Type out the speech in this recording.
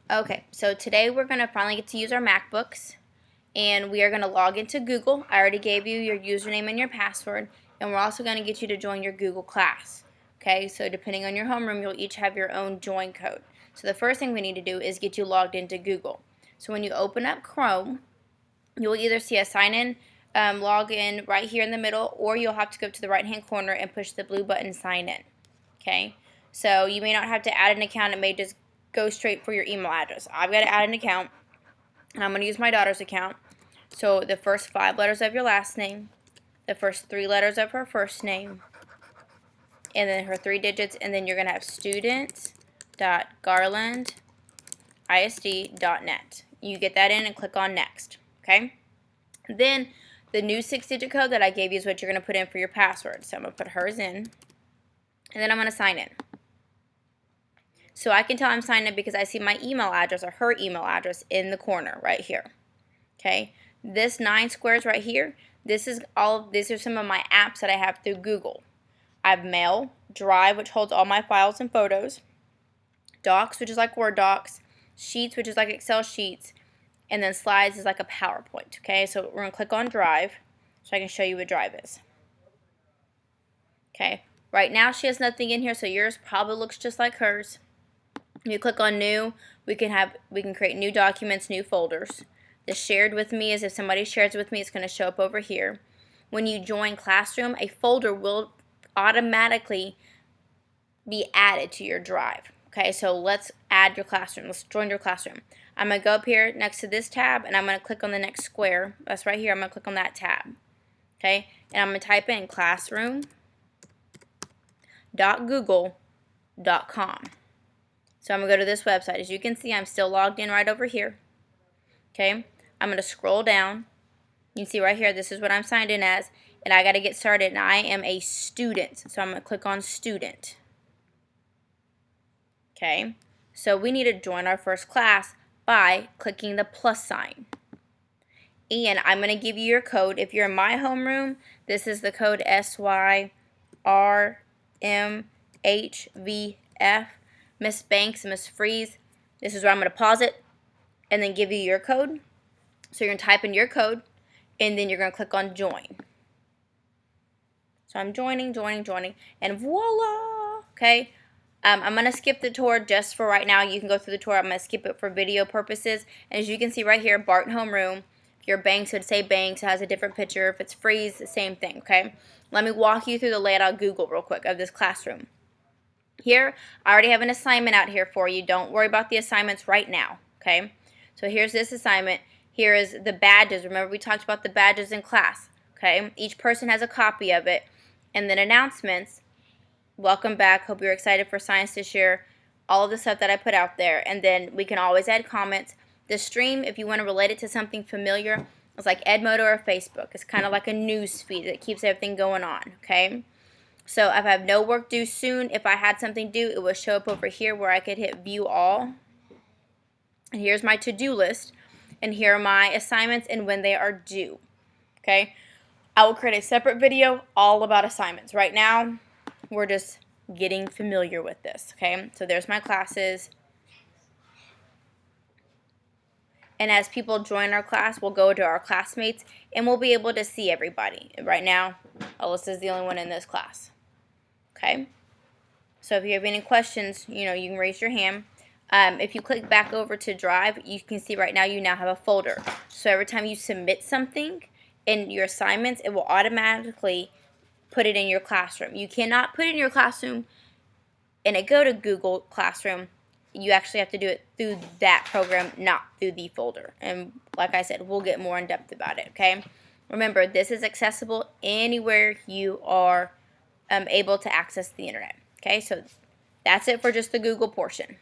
Okay, so today we're going to finally get to use our MacBooks, and we are going to log into Google. I already gave you your username and your password, and we're also going to get you to join your Google class. Okay, so depending on your homeroom, you'll each have your own join code. So the first thing we need to do is get you logged into Google. So when you open up Chrome, you'll either see a sign in login right here in the middle, or you'll have to go to the right hand corner and push the blue button sign in. Okay, so you may not have to add an account. It may just go straight for your email address. I've got to add an account, and I'm going to use my daughter's account. So the first 5 letters of your last name, the first 3 letters of her first name, and then her 3 digits, and then you're going to have student.garlandisd.net. You get that in and click on next. Okay, then the new 6-digit code that I gave you is what you're going to put in for your password. So I'm going to put hers in, and then I'm going to sign in. So I can tell I'm signed in because I see my email address or her email address in the corner right here. Okay, this 9 squares right here, these are some of my apps that I have through Google. I have Mail, Drive, which holds all my files and photos, Docs, which is like Word docs, Sheets, which is like Excel sheets, and then Slides is like a PowerPoint. Okay, so we're going to click on Drive so I can show you what Drive is. Okay, right now she has nothing in here, so yours probably looks just like hers. You click on New, we can create new documents, new folders. The Shared with Me is if somebody shares with me, it's going to show up over here. When you join Classroom, a folder will automatically be added to your Drive. Okay, so let's add your Classroom. Let's join your Classroom. I'm going to go up here next to this tab, and I'm going to click on the next square. That's right here. I'm going to click on that tab. Okay, and I'm going to type in classroom.google.com. So I'm going to go to this website. As you can see, I'm still logged in right over here. Okay, I'm going to scroll down. You can see right here, this is what I'm signed in as, and I got to get started, and I am a student. So I'm going to click on Student. Okay, so we need to join our first class by clicking the plus sign. And I'm going to give you your code. If you're in my homeroom, this is the code SYRMHVF. Miss Banks, Miss Freeze, this is where I'm going to pause it and then give you your code. So you're going to type in your code, and then you're going to click on Join. So I'm joining, and voila! Okay, I'm going to skip the tour just for right now. You can go through the tour. I'm going to skip it for video purposes. And as you can see right here, Barton Homeroom. If you're Banks, it would say Banks. It has a different picture. If it's Freeze, the same thing, okay? Let me walk you through the layout on Google real quick of this classroom. Here, I already have an assignment out here for you. Don't worry about the assignments right now, okay? So here's this assignment. Here is the badges. Remember, we talked about the badges in class, okay? Each person has a copy of it. And then announcements. Welcome back. Hope you're excited for science this year. All of the stuff that I put out there. And then we can always add comments. The stream, if you want to relate it to something familiar, it's like Edmodo or Facebook. It's kind of like a news feed that keeps everything going on, okay? So if I have no work due soon, if I had something due, it would show up over here where I could hit View All. And here's my to-do list. And here are my assignments and when they are due, okay? I will create a separate video all about assignments. Right now, we're just getting familiar with this, okay? So there's my classes. And as people join our class, we'll go to our classmates, and we'll be able to see everybody. Right now, Alyssa is the only one in this class, okay? So if you have any questions, you can raise your hand. If you click back over to Drive, you can see right now you now have a folder. So every time you submit something in your assignments, it will automatically put it in your classroom. You cannot put it in your classroom and go to Google Classroom. You actually have to do it through that program, not through the folder. And like I said, we'll get more in depth about it, okay? Remember, this is accessible anywhere you are able to access the internet, okay? So that's it for just the Google portion.